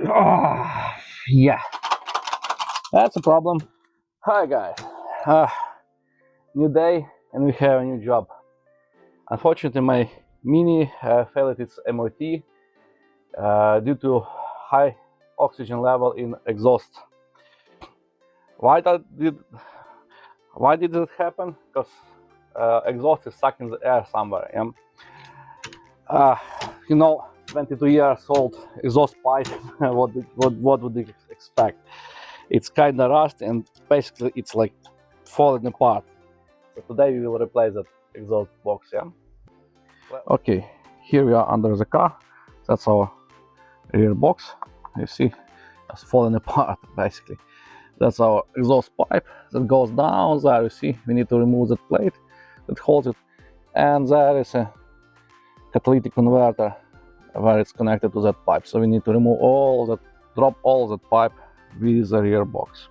Oh, yeah, that's a problem. Hi guys, new day and we have a new job. Unfortunately, my Mini failed its MOT due to high oxygen level in exhaust. Why did it happen? Because exhaust is stuck in the air somewhere. Yeah? You know, 22 years old exhaust pipe. what would you expect? It's kind of rust and basically it's like falling apart. So today we will replace that exhaust box. Yeah. Okay, here we are under the car. That's our rear box. You see, it's falling apart basically. That's our exhaust pipe that goes down there. You see, we need to remove that plate that holds it, and there is a catalytic converter where it's connected to that pipe. So we need to remove all that, drop all that pipe with the rear box.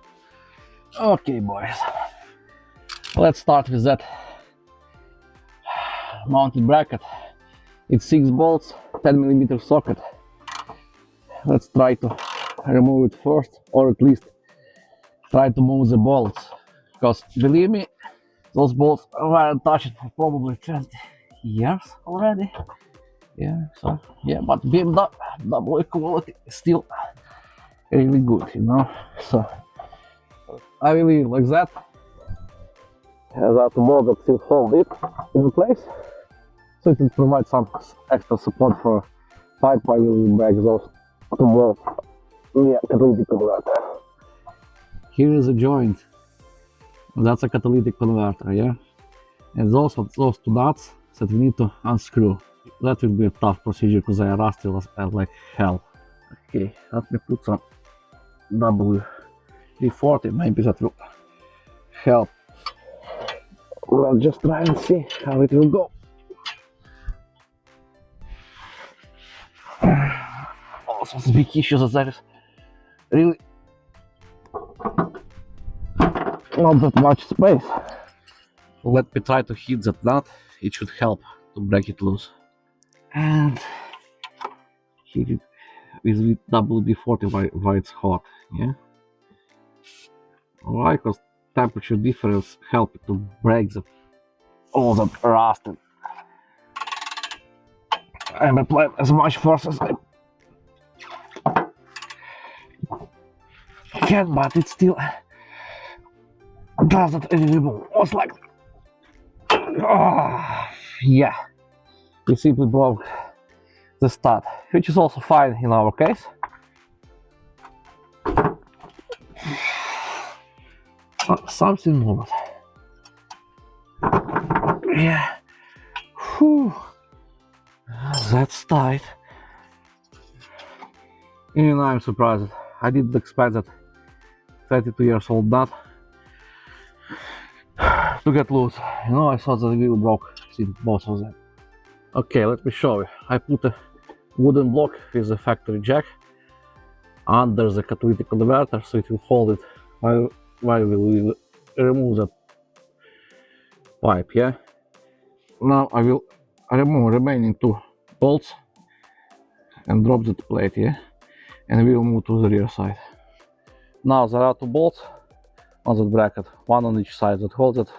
Okay, boys, let's start with that mounted bracket. It's 6 bolts, 10mm socket. Let's try to remove it first, or at least try to move the bolts, because believe me, those bolts weren't touched for probably 20 years already. Yeah, so yeah, but BMW quality is still really good, you know. So I will leave it like that. That bolt that still hold it in place, so it will provide some extra support for pipe. I will break those two bolts. Yeah, catalytic converter. Here is a joint. That's a catalytic converter, yeah. And those two nuts that we need to unscrew. That will be a tough procedure because they are rusty like hell. Okay, let me put some W340, maybe that will help. We'll just try and see how it will go. Also, the big issue that there is really not that much space. Let me try to hit that nut. It should help to break it loose. And hit it with WD-40 while it's hot. Yeah. Why? Because temperature difference help it to break all that rust. I'm applying as much force as I can, but it still doesn't really remove. What's like? Oh, yeah. We simply broke the stud, which is also fine in our case. Something more. Yeah. Whew. That's tight. And I'm surprised. I didn't expect that 22 years old nut to get loose. You know, I thought that the wheel broke since both of them. Okay, let me show you. I put a wooden block with a factory jack under the catalytic converter, so it will hold it while we will remove that pipe. Yeah. Now I will remove remaining 2 bolts and drop that plate. Yeah, and we will move to the rear side. Now there are 2 bolts on that bracket, one on each side that holds that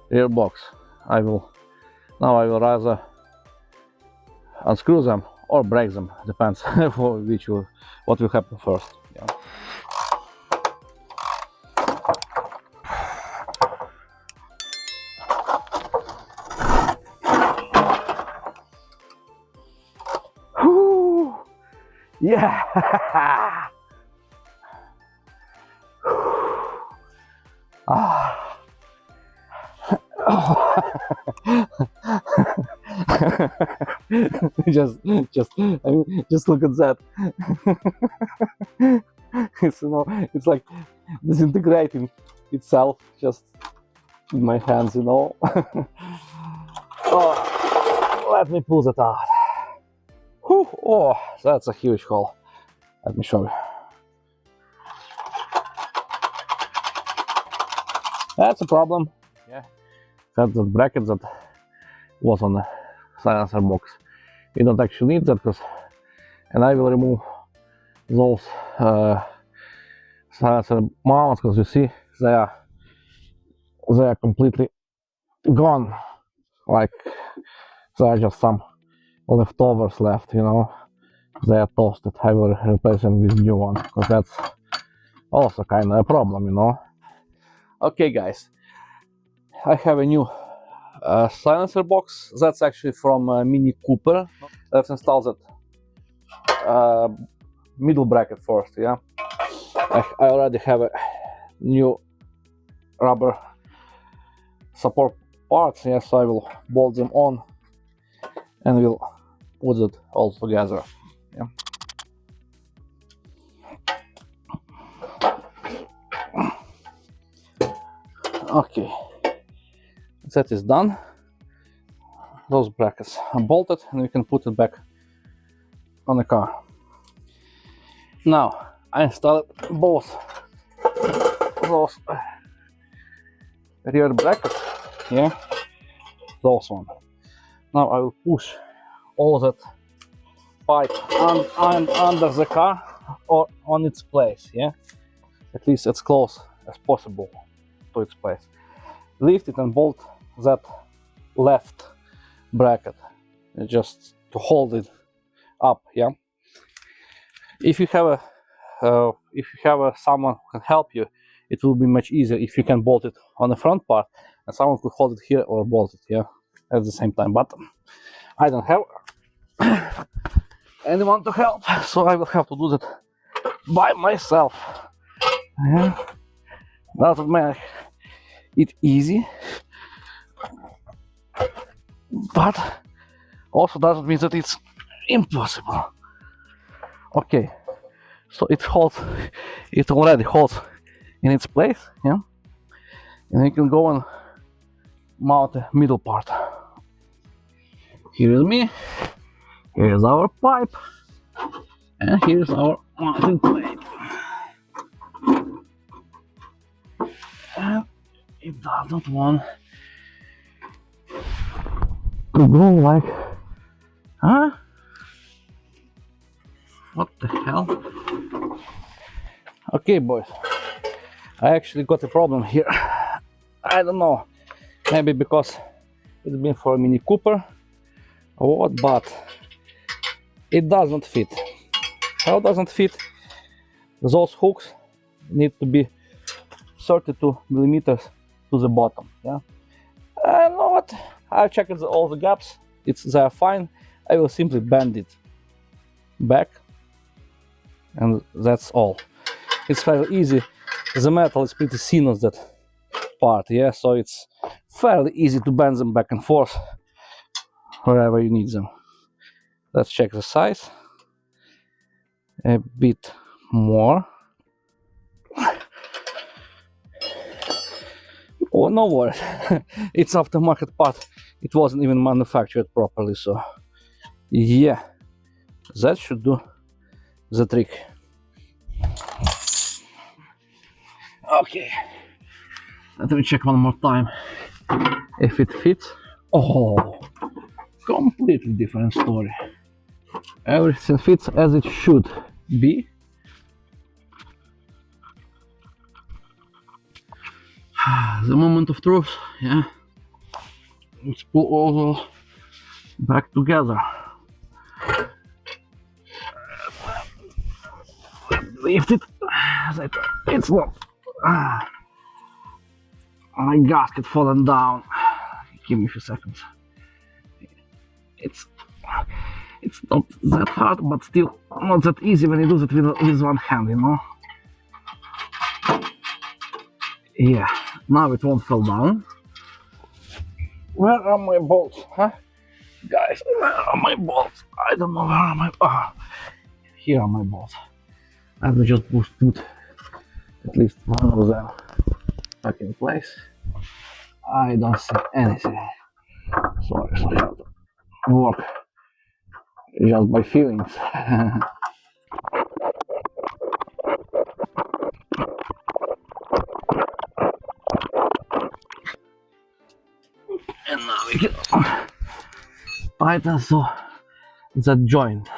rear box. I will rather unscrew them or break them, depends for what will happen first. Yeah. Whew. Yeah. Ah. just look at that. It's, you know, it's like disintegrating itself just in my hands, you know. Oh, let me pull that out. Whew. Oh, that's a huge hole. Let me show you. That's a problem. Yeah, that's the bracket that was on the silencer box. You don't actually need that, and I will remove those silencer mounts, because you see they are completely gone. Like there are just some leftovers left, you know. They are toasted. I will replace them with new ones, because that's also kind of a problem, you know. Okay, guys, I have a new silencer box. That's actually from Mini Cooper. Let's install that middle bracket first. Yeah, I already have a new rubber support parts. Yeah, so I will bolt them on and we'll put it all together. Yeah. Okay, that is done. Those brackets are bolted and we can put it back on the car. Now I installed both those rear brackets, yeah, those one. Now I will push all that pipe under the car or on its place, yeah, at least as close as possible to its place. Lift it and bolt that left bracket just to hold it up, yeah. If you have someone who can help you, it will be much easier if you can bolt it on the front part and someone could hold it here or bolt it, yeah, at the same time. But I don't have anyone to help, so I will have to do that by myself. Yeah. Doesn't make it easy, but also doesn't mean that it's impossible. Okay, so it already holds in its place, yeah, and you can go and mount the middle part. Here is me, here is our pipe, and here's our mounting plate. And it does not want to go like, huh? What the hell? Okay, boys, I actually got a problem here. I don't know, maybe because it's been for a Mini Cooper or what, but it doesn't fit. How it doesn't fit? Those hooks need to be 32 millimeters to the bottom, yeah. I know what, I checked all the gaps, they are fine. I will simply bend it back and that's all. It's fairly easy. The metal is pretty thin on that part, yeah, so it's fairly easy to bend them back and forth wherever you need them. Let's check the size a bit more. Oh, no worries. It's aftermarket part. It wasn't even manufactured properly, so yeah, that should do the trick. Okay, let me check one more time if it fits. Oh, completely different story. Everything fits as it should be. The moment of truth, yeah. Let's pull all those back together. Lift it. It's not. My gasket fallen down. Give me a few seconds. It's not that hard, but still not that easy when you do it with one hand, you know. Yeah, now it won't fall down. Where are my bolts, huh? Guys, where are my bolts? I don't know where are my... here are my bolts. I will just put at least one of them back in place. I don't see anything. Sorry, so I have to work just by feelings. And now we can tighten so that joint.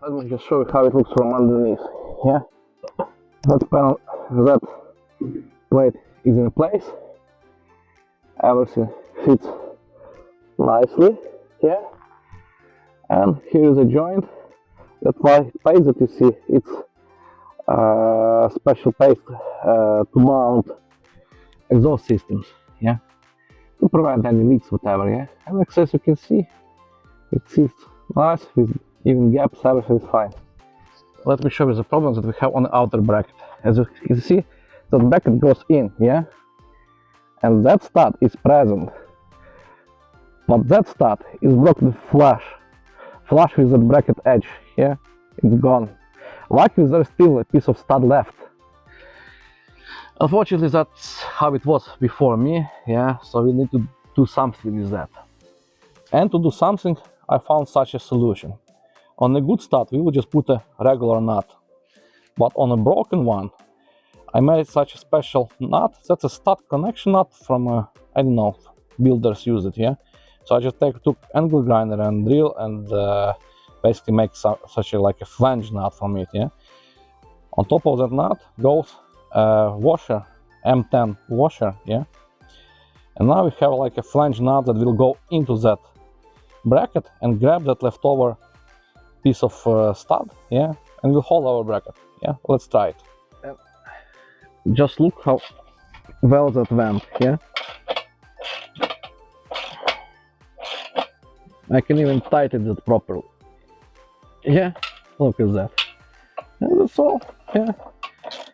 Let me just show you how it looks from underneath. Yeah, that panel, that plate is in place. Everything fits nicely. Yeah, and here is a joint. That paste that you see, it's special paste to mount exhaust systems. Yeah, to prevent any leaks, whatever. Yeah, and as you can see, it sits nice with even gaps. Everything is fine. Let me show you the problems that we have on the outer bracket. As you can see, the bracket goes in, yeah, and that stud is present, but that stud is blocked flush with the bracket edge. Yeah, it's gone. Luckily, there's still a piece of stud left. Unfortunately, that's how it was before me. Yeah, so we need to do something with that. And to do something, I found such a solution. On a good stud, we would just put a regular nut, but on a broken one, I made such a special nut. That's a stud connection nut from I don't know, builders use it. Yeah, so I just took angle grinder and drill and basically make such a like a flange nut from it. Yeah, on top of that nut goes a washer, M10 washer. Yeah, and now we have like a flange nut that will go into that bracket and grab that leftover piece of stud. Yeah, and will hold our bracket. Yeah, let's try it. Just look how well that went. Yeah, I can even tighten it properly. Yeah, look at that. And that's all. Yeah,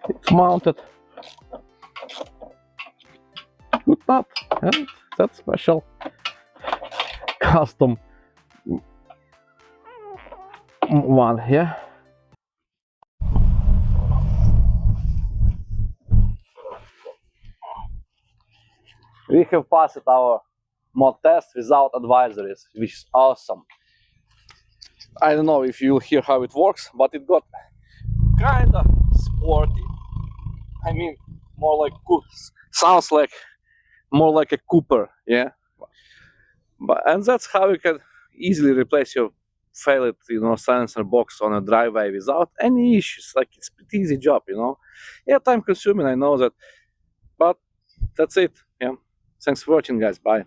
it's mounted. Good nut. And that special custom one. Yeah. We have passed our MOT test without advisories, which is awesome. I don't know if you'll hear how it works, but it got kinda sporty. I mean, more like sounds like more like a Cooper, yeah. And that's how you can easily replace your failed, silencer box on a driveway without any issues. Like, it's a pretty easy job, Yeah, time consuming, I know that, but that's it. Yeah. Thanks for watching, guys. Bye.